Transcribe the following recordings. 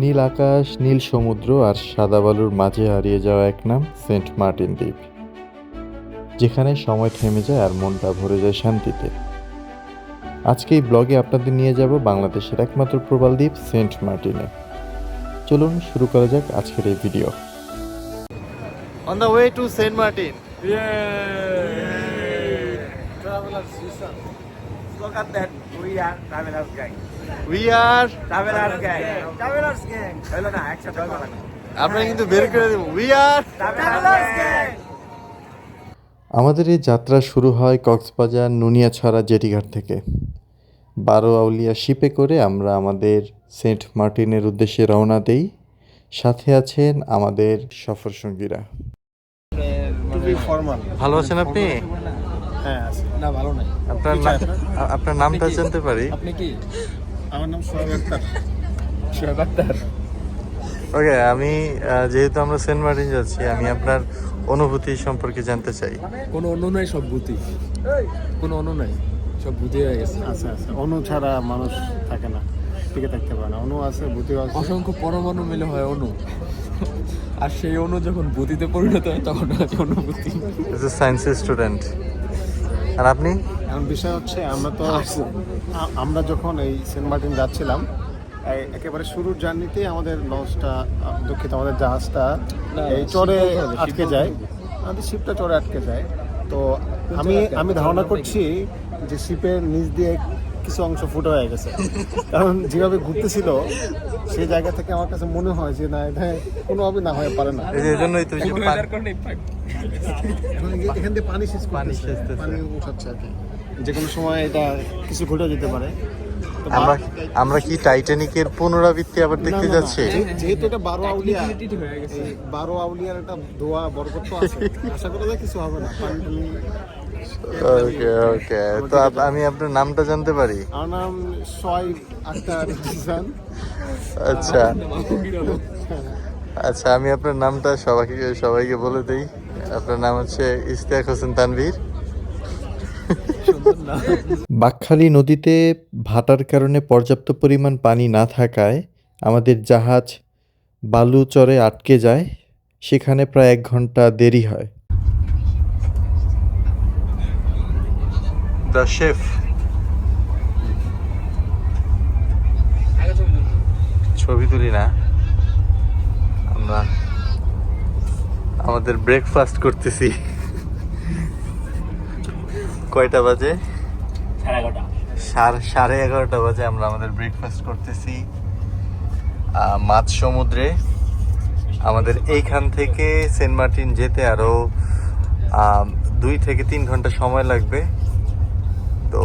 নীল আকাশ, নীল সমুদ্র আর সাদা বালুর মাঝে হারিয়ে যাওয়া এক নাম সেন্ট মার্টিন দ্বীপ, যেখানে সময় থেমে যায় আর মনটা ভরে যায় শান্তিতে। আজকে এই ব্লগে আপনাদের নিয়ে যাব বাংলাদেশের একমাত্র প্রবাল দ্বীপ সেন্ট মার্টিনে। চলুন শুরু করা যাক আজকের এই video. On the way to Saint Martin. Travelers season. Look at that. We are travelers gang. We are Travelers gang. Travelers gang. Hello na, accept করেন। আপনারা কিন্তু বের করে দেব। We are Travelers gang. আমাদের এই যাত্রা শুরু হয় কক্সবাজার নুনিয়াছড়া জেটিঘাট থেকে। 12 আউলিয়া শিপে করে আমরা আমাদের সেন্ট মার্টিনের উদ্দেশ্যে রওনা দেই। সাথে আছেন আমাদের সফর সঙ্গীরা। To be formal. ভালো আছেন আপনি? হ্যাঁ আছি। না ভালো নাই। আপনার নামটা জানতে পারি? আপনি কি? আমার নাম সোহেব আক্তার। সোহেব আক্তার। ওকে, আমি যেহেতু আমরা সেন্ট মার্টিন যাচ্ছি, আমি আপনার অনুভূতি সম্পর্কে জানতে চাই। কোনো অন্য নাই, সব ভূতি। কোনো অন্য নাই, সব ভূতি হয়ে গেছে। আচ্ছা আচ্ছা। অনু ছাড়া মানুষ থাকে না, টিকে থাকতে পারে না। অনু আছে, ভূতিও আছে। অসংখ্য পরমাণু মিলে হয় অণু, আর সেই অণু যখন ভূতিতে পরিণত হয় তখন আছে অনুভূতি। সায়েন্সের স্টুডেন্ট। আর আপনি? এখন বিষয় হচ্ছে আমরা যখন এই সেন্ট মার্টিন যাচ্ছিলাম, একেবারে শুরুর জার্নিতে আমাদের লঞ্চটা, দুঃখিত, আমাদের জাহাজটা এই চরে আটকে যায়। আমাদের শিপটা চরে আটকে যায়। তো আমি ধারণা করছি যে শিপের নিচ দিয়ে কিছু অংশ ফুটো হয়ে গেছে, কারণ যেভাবে ঘুরতেছিল সেই জায়গা থেকে আমার কাছে মনে হয় যে না, এটা কোনোভাবে না হয়ে পারে না। এই জন্যই তো এখান দিয়ে পানি উঠাচ্ছে আর কি, যে কোনো সময় এটা কিছু ঘটে যেতে পারে। তো আমরা কি টাইটানিকের পুনরাবৃত্তি আবার দেখতে যাচ্ছি? যেহেতু এটা 12 আউলিয়া, 12 আউলিয়ার একটা দোয়া বরকত তো আছে, আশা করা যায় কিছু হবে না। ওকে ওকে, তো আমি আপনার নামটা জানতে পারি? আমার নাম সোহেব আক্তার হাসান। আচ্ছা আচ্ছা, আমি আপনার নামটা সবাইকে বলে দিই। আপনার নাম হচ্ছে ইশতিয়াক হোসেন তানভীর। বাঁকখালী নদীতে ভাটার কারণে পর্যাপ্ত পরিমাণ পানি না থাকায় আমাদের জাহাজ বালুচরে আটকে যায়। সেখানে প্রায় 1 ঘন্টা দেরি হয়। The chef. ছবি তুলি না, আমরা আমাদের ব্রেকফাস্ট করতেছি। কয়টা বাজে? 11:30 বাজে আমরা আমাদের ব্রেকফাস্ট করতেছি মাঝ সমুদ্রে। আমাদের এইখান থেকে সেন্ট মার্টিন যেতে আরও 2 থেকে 3 ঘন্টা সময় লাগবে। তো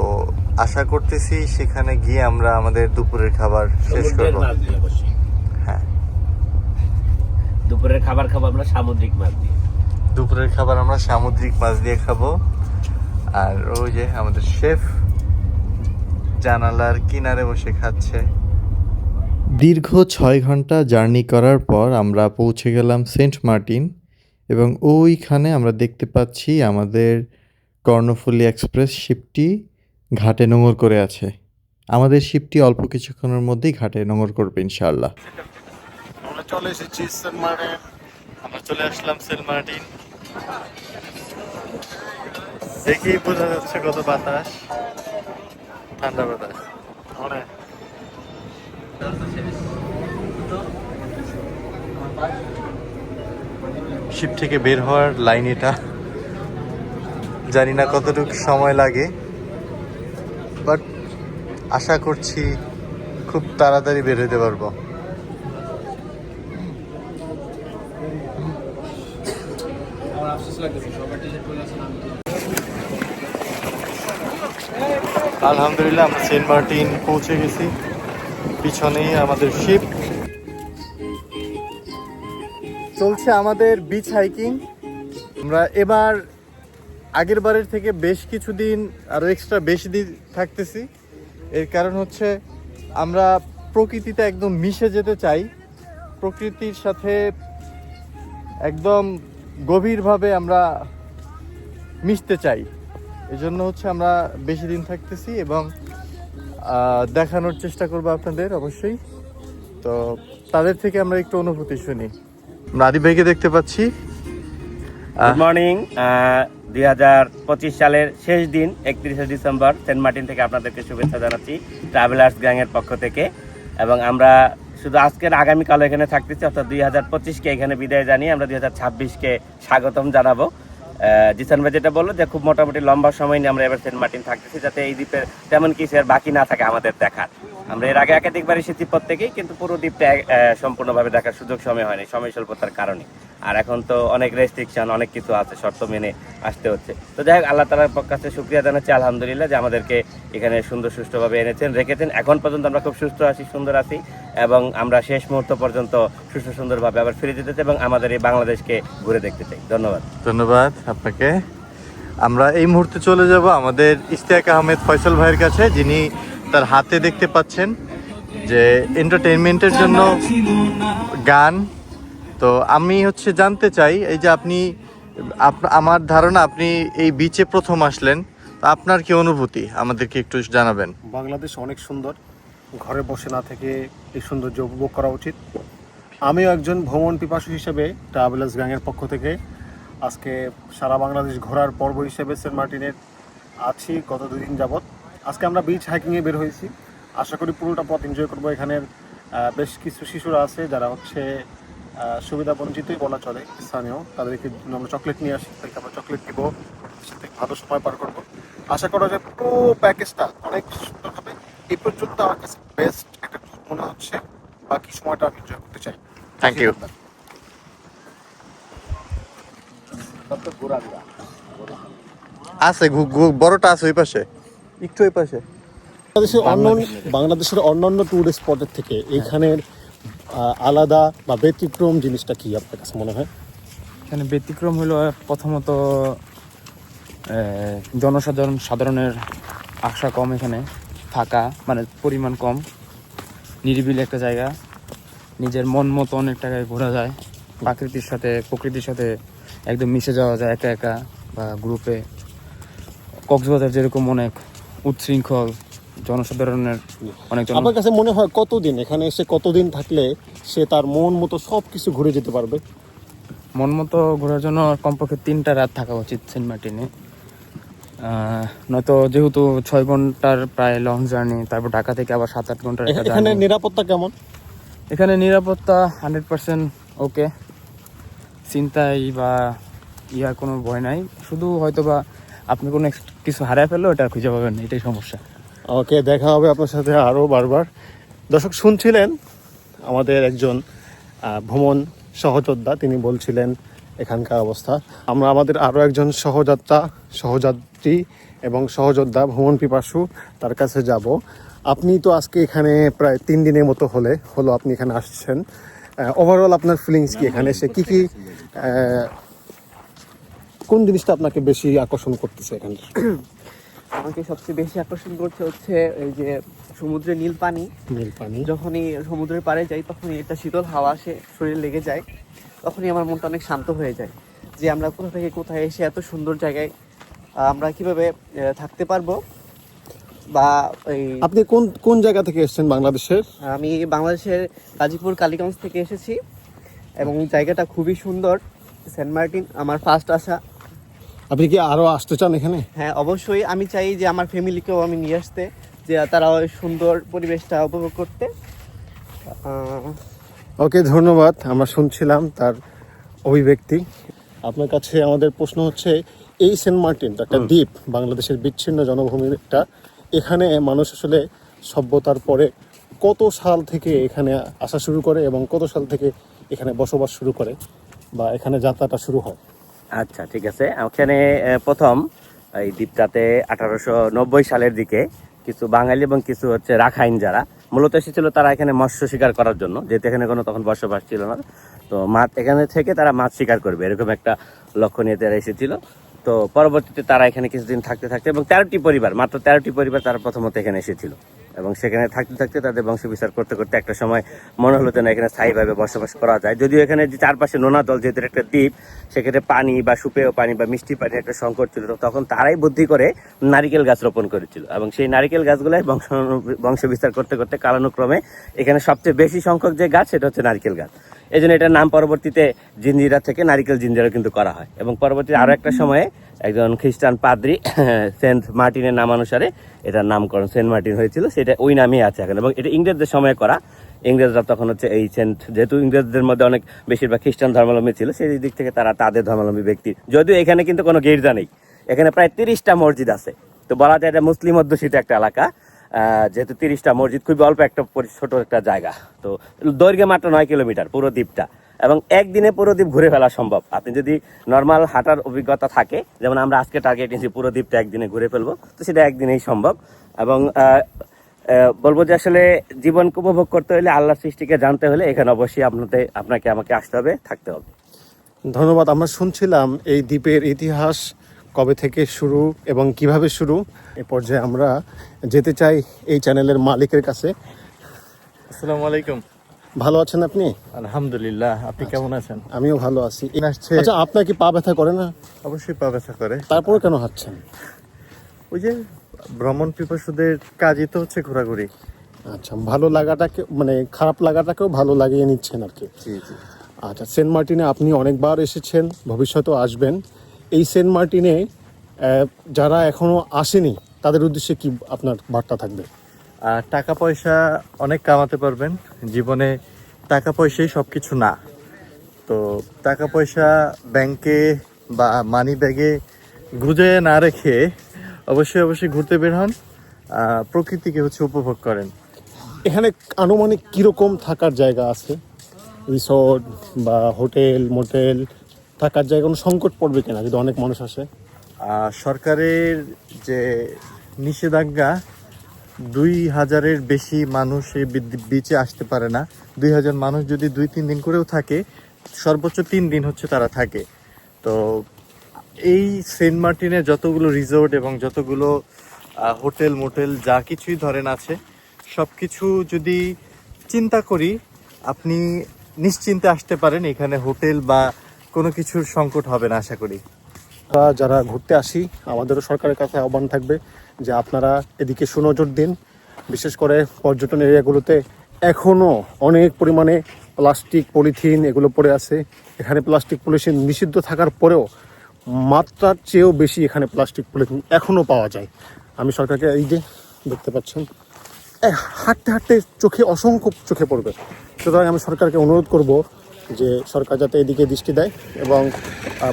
আশা করতেছি সেখানে গিয়ে আমরা আমাদের দুপুরের খাবার শেষ করব। হ্যাঁ, দুপুরের খাবার খাবো আমরা সামুদ্রিক মাছ দিয়ে। দুপুরের খাবার আমরা সামুদ্রিক মাছ দিয়ে খাবো। আর ওই যে আমাদের শেফ জানালার কিনারে বসে খাচ্ছে। দীর্ঘ 6 ঘন্টা জার্নি করার পর আমরা পৌঁছে গেলাম সেন্ট মার্টিন, এবং ওইখানে আমরা দেখতে পাচ্ছি আমাদের কর্ণফুলী এক্সপ্রেস শিপটি ঘাটে নোঙর করে আছে। আমাদের শিপটি অল্প কিছুক্ষণের মধ্যেই ঘাটে নোঙর করবে ইনশাআল্লাহ। আমরা চলে এসেছি সেন্ট মার্টিন। আমরা চলে আসলাম সেন্ট মার্টিন। দেখেই বোঝা যাচ্ছে কত বাতাস, ঠান্ডা বাতাস। অনেক শিপ থেকে বের হওয়ার লাইন এটা। জানি না কতটুকু সময় লাগে, বাট আশা করছি খুব তাড়াতাড়ি বের হতে পারবো। আলহামদুলিল্লাহ আমরা সেন্ট মার্টিন পৌঁছে গেছি। পিছনেই আমাদের শিপ। চলছে আমাদের বিচ হাইকিং। আমরা এবার আগের বারের থেকে বেশ কিছুদিন আরও এক্সট্রা বেশি দিন থাকতেছি। এর কারণ হচ্ছে আমরা প্রকৃতিতে একদম মিশে যেতে চাই, প্রকৃতির সাথে একদম গভীরভাবে আমরা মিশতে চাই। এজন্য হচ্ছে আমরা বেশি দিন থাকতেছি এবং দেখানোর চেষ্টা করবো আপনাদের অবশ্যই। তো তাদের থেকে আমরা একটু অনুভূতি শুনি। আমরা আদিব ভাইকে দেখতে পাচ্ছি। Good morning. 2025 সালের শেষ দিন 31শে ডিসেম্বর সেন্ট মার্টিন থেকে আপনাদেরকে শুভেচ্ছা জানাচ্ছি ট্রাভেলার্স গ্যাংয়ের পক্ষ থেকে। এবং আমরা শুধু আজকের আগামীকাল এখানে থাকতেছি, অর্থাৎ 2025কে এখানে বিদায় জানিয়ে আমরা 2026কে স্বাগতম জানাবো। জিসান ভাই যেটা বললো যে খুব মোটামুটি লম্বা সময় নিয়ে আমরা এবার সেন্ট মার্টিন থাকতেছি, যাতে এই দ্বীপের তেমন কিছু আর বাকি না থাকে আমাদের দেখার। আমরা এর আগে একাধিকবার এসেছি প্রত্যেকেই, কিন্তু পুরো দ্বীপটা সম্পূর্ণভাবে দেখার সুযোগ সময় হয়নি, সময় স্বল্পতার কারণে। আর এখন তো অনেক রেস্ট্রিকশন, অনেক কিছু আছে, শর্ত মেনে আসতে হচ্ছে। তো যাই হোক, আল্লাহ তাআলার কাছে শুকরিয়া জানাচ্ছি আলহামদুলিল্লাহ যে আমাদেরকে এখানে সুন্দর সুষ্ঠুভাবে এনেছেন, রেখেছেন। এখন পর্যন্ত আমরা খুব সুস্থ আছি, সুন্দর আছি, এবং আমরা শেষ মুহূর্ত পর্যন্ত সুস্থ সুন্দরভাবে আবার ফিরে যেতে চাই এবং আমাদের এই বাংলাদেশকে ঘুরে দেখতে চাই। ধন্যবাদ। ধন্যবাদ আপনাকে। আমরা এই মুহূর্তে চলে যাব আমাদের ইশতিয়াক আহমেদ ফয়সাল ভাইয়ের কাছে, যিনি তার হাতে দেখতে পাচ্ছেন যে এন্টারটেইনমেন্টের জন্য গান। তো আমি জানতে চাই, এই যে আপনি আমার ধারণা আপনি এই বিচে প্রথম আসলেন, তো আপনার কি অনুভূতি আমাদেরকে একটু জানাবেন। বাংলাদেশ অনেক সুন্দর, ঘরে বসে না থেকে এই সৌন্দর্য উপভোগ করা উচিত। আমিও একজন ভ্রমণ পিপাসু হিসেবে ট্রাভেলার্স গ্যাংয়ের পক্ষ থেকে আজকে সারা বাংলাদেশ ঘোরার পর্ব হিসেবে সেন্ট মার্টিনের আছি গত 2 দিন যাবৎ। আজকে আমরা বিচ হাইকিংয়ে বের হয়েছি, আশা করি পুরোটা পথ এনজয় করবো। এখানের বেশ কিছু শিশুরা আছে যারা সুবিধা বঞ্চিতই বলা চলে, স্থানীয়, তাদেরকে আমরা চকলেট নিয়ে আসি, তাদেরকে আমরা চকলেট দিব, সাথে ভালো সময় পার করবো। আশা করা যায় পুরো প্যাকেজটা অনেক সুন্দর হবে। এই পর্যন্ত আমার কাছে বেস্ট একটা ট্যুর মনে হচ্ছে, বাকি সময়টা আমি এনজয় করতে চাই। Thank you. আছে বড়টা আছে ওই পাশে, একটু ওই পাশে। বাংলাদেশের অন্যান্য ট্যুরিস্ট স্পটের থেকে এইখানের আলাদা বা ব্যতিক্রম জিনিসটা কি আপনার কাছে মনে হয়? এখানে ব্যতিক্রম হলো প্রথমত সাধারণের আশা কম, এখানে থাকা মানে পরিমাণ কম, নিরিবিলি একটা জায়গা, নিজের মন মতো অনেক টাকায় ঘোরা যায়, প্রকৃতির সাথে একদম মিশে যাওয়া যায় একা একা বা গ্রুপে। কক্সবাজার যেরকম অনেক উচ্ছৃঙ্খল, জনসাধারণের অনেক আমার কাছে মনে হয় কতদিন এখানে এসে কতদিন থাকলে সে তার মন মতো সব কিছু ঘুরে যেতে পারবে? মন মতো ঘোরার জন্য কমপক্ষে 3টা রাত থাকা উচিত সেন্ট মার্টিনে। নয়তো যেহেতু 6 ঘন্টার প্রায় লং জার্নি, তারপর ঢাকা থেকে আবার 7-8 ঘন্টার একটা এখানে জার্নি। নিরাপত্তা কেমন? এখানে নিরাপত্তা 100% ওকে, চিন্তায় বা ইয়ার কোনো ভয় নাই। শুধু হয়তো বা আপনি কোনো কিছু হারায় ফেললো, এটা খুঁজে পাবেন না, এটাই সমস্যা। ওকে, দেখা হবে আপনার সাথে আরও বারবার। দর্শক শুনছিলেন আমাদের একজন ভ্রমণ সহযোদ্ধা, তিনি বলছিলেন এখানকার অবস্থা। আমরা আমাদের আরও একজন সহযাত্রী এবং সহযোদ্ধা ভ্রমণ পিপাসু তার কাছে যাব। আপনি তো আজকে এখানে প্রায় 3 দিনের মতো হলো আপনি এখানে আসছেন। ওভারঅল আপনার ফিলিংস কি? এখানে এসে কি কোন জিনিসটা আপনাকে বেশি আকর্ষণ করতেছে এখানে? আমাকে সবচেয়ে বেশি আকর্ষণ করছে এই যে সমুদ্রের নীল পানি। যখনই সমুদ্রের পাড়ে যাই তখনই একটা শীতল হাওয়া আসে, শরীরে লেগে যায়, তখনই আমার মনটা অনেক শান্ত হয়ে যায় যে আমরা কোথা থেকে কোথায় এসে এত সুন্দর জায়গায় আমরা কিভাবে থাকতে পারবো। বা আপনি কোন জায়গা থেকে এসেছেন বাংলাদেশের? আমি বাংলাদেশের গাজীপুর কালীগঞ্জ থেকে এসেছি এবং জায়গাটা খুবই সুন্দর। সেন্ট মার্টিন আমার ফার্স্ট আসা। আপনি কি আরো আসতে চান এখানে? হ্যাঁ, অবশ্যই আমি চাই যে আমার ফ্যামিলিকেও আমি নিয়ে আসতে, যে তারা ওই সুন্দর পরিবেশটা উপভোগ করতে। ওকে, ধন্যবাদ। আমরা শুনছিলাম তার অভিব্যক্তি। আপনার কাছে আমাদের প্রশ্ন হচ্ছে, এই সেন্ট মার্টিন তো একটা দ্বীপ, বাংলাদেশের বিচ্ছিন্ন জনভূমির একটা, এখানে মানুষ আসলে সভ্যতার পরে কত সাল থেকে এখানে আসা শুরু করে এবং কত সাল থেকে এখানে বসবাস শুরু করে বা এখানে যাত্রাটা শুরু হয়? আচ্ছা, ঠিক আছে। ওখানে প্রথম এই দ্বীপটাতে 1890 সালের দিকে কিছু বাঙালি এবং কিছু রাখাইন যারা মূলত এসেছিল, তারা এখানে মৎস্য শিকার করার জন্য, যেহেতু এখানে কোনো তখন বসবাস ছিল না। তো এখানে থেকে তারা মাছ শিকার করবে, এরকম একটা লক্ষ্য নিয়ে তারা এসেছিল। তো পরবর্তীতে তারা এখানে কিছুদিন থাকতে এবং 13টি পরিবার, মাত্র 13টি পরিবার তারা প্রথমত এখানে এসেছিল এবং সেখানে থাকতে থাকতে তাদের বংশ বিস্তার করতে করতে একটা সময় মনে হলো যেন এখানে স্থায়ীভাবে বসবাস করা যায়। যদিও এখানে যে চারপাশে নোনা জল, যেহেতু একটা দ্বীপ, সেক্ষেত্রে পানি বা সুপেয় পানি বা মিষ্টি পানির একটা সংকট ছিল। তো তখন তারাই বুদ্ধি করে নারিকেল গাছ রোপণ করেছিল এবং সেই নারিকেল গাছগুলাই বংশ বিস্তার করতে করতে কালানুক্রমে এখানে সবচেয়ে বেশি সংখ্যক যে গাছ সেটা হচ্ছে নারিকেল গাছ। এই জন্য এটার নাম পরবর্তীতে জিঞ্জিরা থেকে নারিকেল জিঞ্জিরা কিন্তু করা হয়। এবং পরবর্তীতে আরো একটা সময়ে একজন খ্রিস্টান পাদ্রী সেন্ট মার্টিনের নামানুসারে এটার নামকরণ সেন্ট মার্টিন হয়েছিল, সেটা ওই নামেই আছে এখন। এবং এটা ইংরেজদের সময় করা। ইংরেজরা তখন হচ্ছে এই যেহেতু ইংরেজদের মধ্যে অনেক বেশিরভাগ খ্রিস্টান ধর্মাবলম্বী ছিল, সেই দিক থেকে তারা তাদের ধর্মাবলম্বী ব্যক্তি, যদিও এখানে কিন্তু কোনো গির্জা নেই, এখানে প্রায় 30টা মসজিদ আছে। তো বলা যায় এটা মুসলিম অধ্যুষিত একটা এলাকা, যেহেতু 30টা মসজিদ, খুবই অল্প একটা ছোট একটা জায়গা। তো দৈর্ঘ্যে মাত্র 9 কিলোমিটার পুরো দ্বীপটা, এবং একদিনে পুরো দ্বীপ ঘুরে ফেলা সম্ভব। আপনি যদি নর্মাল হাঁটার অভিজ্ঞতা থাকে, যেমন আমরা আজকে টার্গেট নিয়েছি পুরো দ্বীপটা একদিনে ঘুরে ফেলবো, তো সেটা একদিনেই সম্ভব। এবং বলবো যে আসলে জীবনকে উপভোগ করতে হলে, আল্লাহর সৃষ্টিকে জানতে হলে এখানে অবশ্যই আপনাকে আমাকে আসতে হবে, থাকতে হবে। ধন্যবাদ। আমরা শুনছিলাম এই দ্বীপের ইতিহাস কবে থেকে শুরু এবং কিভাবে শুরু। এ পর্যায়ে আমরা যেতে চাই এই চ্যানেলের মালিকের কাছে। আসসালামু আলাইকুম। ভালো আছেন আপনি? আলহামদুলিল্লাহ, আপনি কেমন আছেন? আমিও ভালো আছি। আসছে। আচ্ছা, আপনার কি পা ব্যথা করে না? অবশ্যই পা ব্যথা করে। তারপরে কেন হাঁটছেন? ওই যে ভ্রমণ পিপাসুদের কাজই তো হচ্ছে ঘোরাঘুরি। আচ্ছা, ভালো লাগাটাকে মানে খারাপ লাগাটাকেও ভালো লাগিয়ে নিচ্ছেন আর কি। জি জি। আচ্ছা, সেন্ট মার্টিনে আপনি অনেকবার এসেছেন, ভবিষ্যতেও আসবেন। এই সেন্ট মার্টিনে যারা এখনো আসেনি তাদের উদ্দেশ্যে কি আপনার বার্তা থাকবে? টাকা পয়সা অনেক কামাতে পারবেন জীবনে, টাকা পয়সাই সব কিছু না। তো টাকা পয়সা ব্যাংকে বা মানি ব্যাগে গুজে না রেখে অবশ্যই ঘুরতে বের হন, প্রকৃতিকে হচ্ছে উপভোগ করেন। এখানে আনুমানিক কীরকম থাকার জায়গা আছে? রিসোর্ট বা হোটেল মোটেল থাকার জায়গা কোনো সংকট পড়বে কিনা যদি অনেক মানুষ আসে? সরকারের যে নিষেধাজ্ঞা, 2000-এর বেশি মানুষ এই বিচে আসতে পারে না। 2000 মানুষ যদি 2-3 দিন করেও থাকে, সর্বোচ্চ 3 দিন হচ্ছে তারা থাকে। তো এই সেন্ট মার্টিনে যতগুলো রিসোর্ট এবং যতগুলো হোটেল মোটেল যা কিছুই ধরেন আছে, সব কিছু যদি চিন্তা করি, আপনি নিশ্চিন্তে আসতে পারেন। এখানে হোটেল বা কোনো কিছুর সংকট হবে না আশা করি। যারা ঘুরতে আসি, আমাদেরও সরকারের কাছে আহ্বান থাকবে যে আপনারা এদিকে সুনজর দিন। বিশেষ করে পর্যটন এরিয়াগুলোতে এখনও অনেক পরিমাণে প্লাস্টিক পলিথিন এগুলো পড়ে আছে। এখানে প্লাস্টিক পলিথিন নিষিদ্ধ থাকার পরেও মাত্রার চেয়েও বেশি এখানে প্লাস্টিক পলিথিন এখনও পাওয়া যায়। আমি সরকারকে এই যে দেখতে পাচ্ছেন, হাঁটতে হাঁটতে অসংখ্য চোখে পড়বে। সুতরাং আমি সরকারকে অনুরোধ করব যে সরকার যাতে এদিকে দৃষ্টি দেয় এবং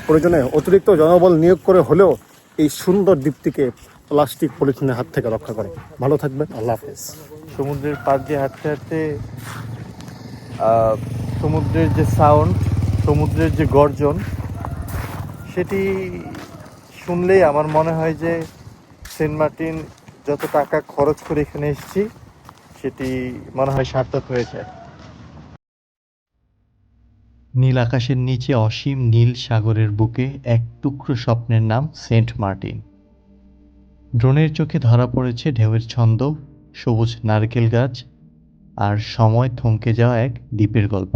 প্রয়োজনে অতিরিক্ত জনবল নিয়োগ করে হলেও এই সুন্দর দ্বীপটিকে প্লাস্টিক পলিথিনের হাত থেকে রক্ষা করে। ভালো থাকবেন, আল্লাহ হাফেজ। সমুদ্রের পাড় দিয়ে হাঁটতে হাঁটতে সমুদ্রের যে সাউন্ড, সমুদ্রের যে গর্জন, সেটি শুনলেই আমার মনে হয় যে সেন্ট মার্টিন যত টাকা খরচ করে এখানে এসেছি সেটি মনে হয় সার্থক হয়েছে। নীল আকাশের নিচে অসীম নীল সাগরের বুকে এক টুকরো স্বপ্নের নাম সেন্ট মার্টিন। ড্রোনের চোখে ধরা পড়েছে ঢেউয়ের ছন্দ, সবুজ নারকেল গাছ আর সময় থমকে যাওয়া এক দ্বীপের গল্প।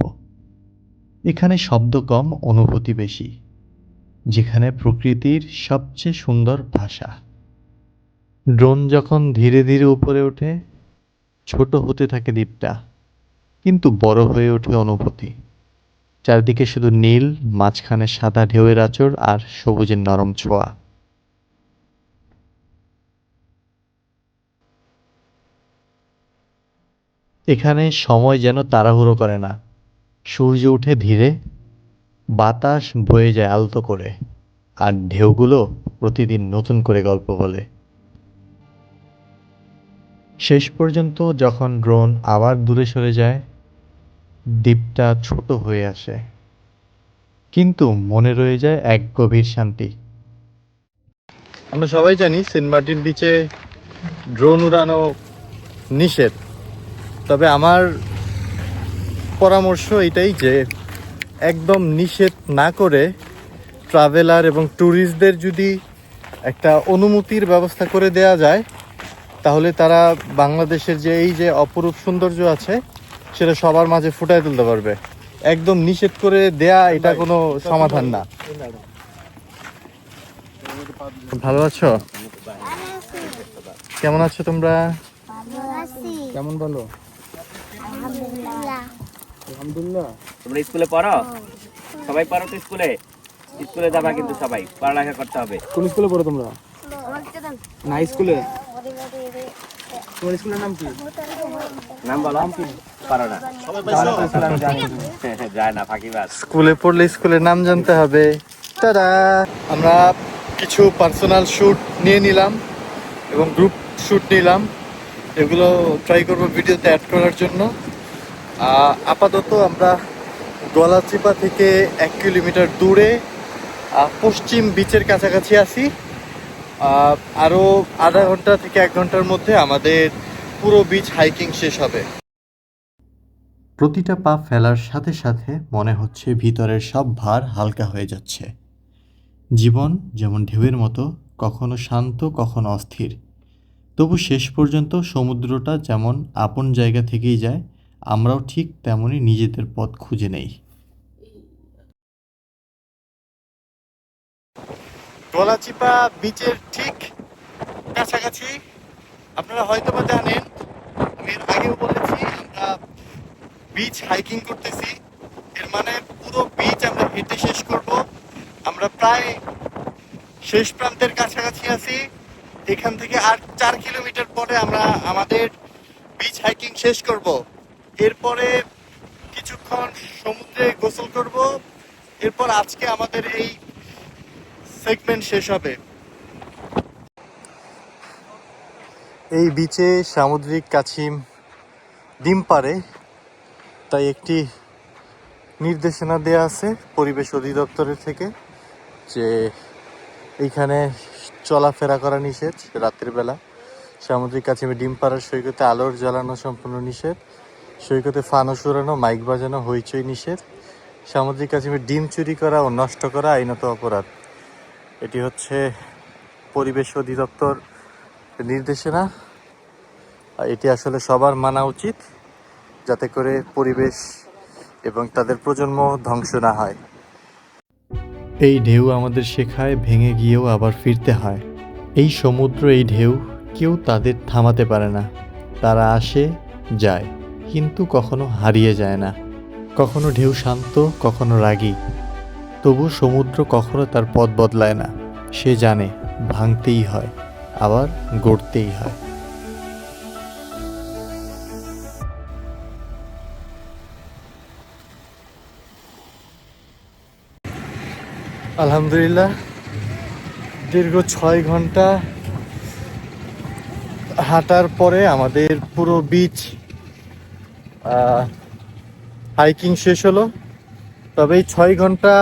এখানে শব্দ কম, অনুভূতি বেশি, যেখানে প্রকৃতির সবচেয়ে সুন্দর ভাষা। ড্রোন যখন ধীরে ধীরে উপরে ওঠে, ছোট হতে থাকে দ্বীপটা, কিন্তু বড় হয়ে ওঠে অনুভূতি। চারদিকে শুধু নীল, মাঝখানে সাদা ঢেউয়ের আঁচড় আর সবুজের নরম ছোঁয়া। এখানে সময় যেন তাড়াহুড়ো করে না। সূর্য উঠে ধীরে, বাতাস বয়ে যায় আলতো করে, আর ঢেউগুলো প্রতিদিন নতুন করে গল্প বলে। শেষ পর্যন্ত যখন ড্রোন আবার দূরে সরে যায়, দ্বীপটা ছোট হয়ে আসে, কিন্তু মনে রয়ে যায় এক গভীর শান্তি। আমরা সবাই জানি সেন্ট মার্টিন বিচে ড্রোন উড়ানো নিষেধ, তবে আমার পরামর্শ এটাই যে একদম নিষেধ না করে ট্রাভেলার এবং ট্যুরিস্টদের যদি একটা অনুমতির ব্যবস্থা করে দেয়া যায়, তাহলে তারা বাংলাদেশের যে এই যে অপরূপ সৌন্দর্য আছে সেটা সবার মাঝে ফুটায় তুলতে পারবে। একদম নিষেধ করে দেয়া এটা কোনো সমাধান না। ভালো আছো? কেমন আছো তোমরা? কেমন বলো? আলহামদুলিল্লাহ। তোমরা স্কুলে পড়ো? সবাই পড়ো তো স্কুলে? স্কুলে যাবা কিন্তু সবাই, পড়ালেখা করতে হবে। কোন স্কুলে পড়ো তোমরা? না স্কুলে? তোমার স্কুলের নাম কি? নাম বলো। পারো না? যায় না, ফাঁকিবাজ। স্কুলে পড়লে স্কুলের নাম জানতে হবে। তারা আমরা কিছু পার্সোনাল শ্যুট নিয়ে নিলাম এবং গ্রুপ শ্যুট নিলাম, এগুলো ট্রাই করবো ভিডিওতে অ্যাড করার জন্য। আপাতত আমরা গলাচিপা থেকে 1 কিলোমিটার দূরে পশ্চিম বিচের কাছাকাছি আছি। আরও আধা ঘন্টা থেকে 1 ঘন্টার মধ্যে আমাদের পুরো বিচ হাইকিং শেষ হবে। প্রতিটা পা ফেলার সাথে সাথে মনে হচ্ছে ভিতরের সব ভার হালকা হয়ে যাচ্ছে। জীবন যেমন ঢেউয়ের মতো, কখনো শান্ত কখনো অস্থির, তবু শেষ পর্যন্ত সমুদ্রটা যেমন আপন জায়গা থেকেই যায়, আমরাও ঠিক তেমনই নিজেদের পথ খুঁজে নেই। গলাচিপা বিচের ঠিক কাছাকাছি। আপনারা হয়তো বা জানেন, আমি এর আগেও বলেছি, আমরা বিচ হাইকিং করতেছি। এর মানে পুরো বিচ আমরা হেঁটে শেষ করব। আমরা প্রায় শেষ প্রান্তের কাছাকাছি আছি। এখান থেকে আর 4 কিলোমিটার পরে আমরা আমাদের বিচ হাইকিং শেষ করব। এরপরে কিছুক্ষণ সমুদ্রে গোসল করব। এরপর আজকে আমাদের এই সেগমেন্ট শেষ হবে। এই বিচে সামুদ্রিক কাছিম ডিম পাড়ে, তাই একটি নির্দেশনা দেয়া আছে পরিবেশ অধিদপ্তরের থেকে যে এইখানে চলাফেরা করা নিষেধ রাত্রির বেলা। সামুদ্রিক কাছিমে ডিম পাড়ার সৈকতে আলোর জ্বালানো সম্পূর্ণ নিষেধ। সৈকতে ফানুস উড়ানো, মাইক বাজানো, হইচই নিষেধ। সামুদ্রিক কাছিমে ডিম চুরি করা ও নষ্ট করা আইনত অপরাধ। এটি হচ্ছে পরিবেশ অধিদপ্তর নির্দেশনা। এটি আসলে সবার মানা উচিত, যাতে করে পরিবেশ এবং তাদের প্রজন্ম ধ্বংস না হয়। এই ঢেউ আমাদের শেখায় ভেঙে গিয়েও আবার ফিরতে হয়। এই সমুদ্র, এই ঢেউ, কেউ তাদের থামাতে পারে না। তারা আসে যায়, কিন্তু কখনো হারিয়ে যায় না। কখনো ঢেউ শান্ত, কখনো রাগী, তবু সমুদ্র কখনো তার পথ বদলায় না। সে জানে ভাঙতেই হয়, আবার গড়তেই হয়। আলহামদুলিল্লাহ, দীর্ঘ 6 ঘন্টা হাঁটার পরে আমাদের পুরো বিচ হাইকিং শেষ হলো। তবে এই 6 ঘন্টা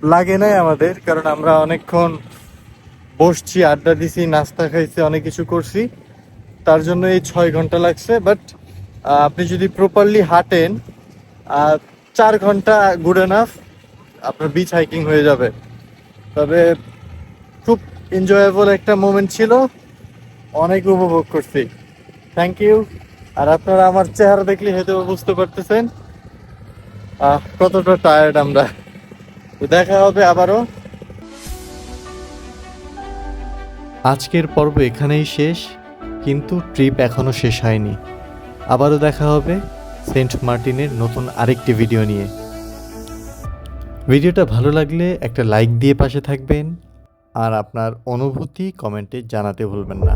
লাগে নাই আমাদের, কারণ আমরা অনেকক্ষণ বসছি, আড্ডা দিছি, নাস্তা খাইছি, অনেক কিছু করছি, তার জন্য এই 6 ঘন্টা লাগছে। বাট আপনি যদি প্রপারলি হাঁটেন 4 ঘন্টা গুড এনাফ, আপনার বিচ হাইকিং হয়ে যাবে। তবে খুব এনজয়েবল একটা মোমেন্ট ছিল, অনেক উপভোগ করছি। Thank you. আর আপনারা আমার চেহারা দেখলে হয়তো বুঝতে পারতেছেন কতটা টায়ার্ড আমরা। দেখা হবে আবারও। আজকের পর্ব এখানেই শেষ, কিন্তু ট্রিপ এখনও শেষ হয়নি। আবারও দেখা হবে সেন্ট মার্টিনের নতুন আরেকটি ভিডিও নিয়ে। ভিডিওটা ভালো লাগলে একটা লাইক দিয়ে পাশে থাকবেন, আর আপনার অনুভূতি কমেন্টে জানাতে ভুলবেন না।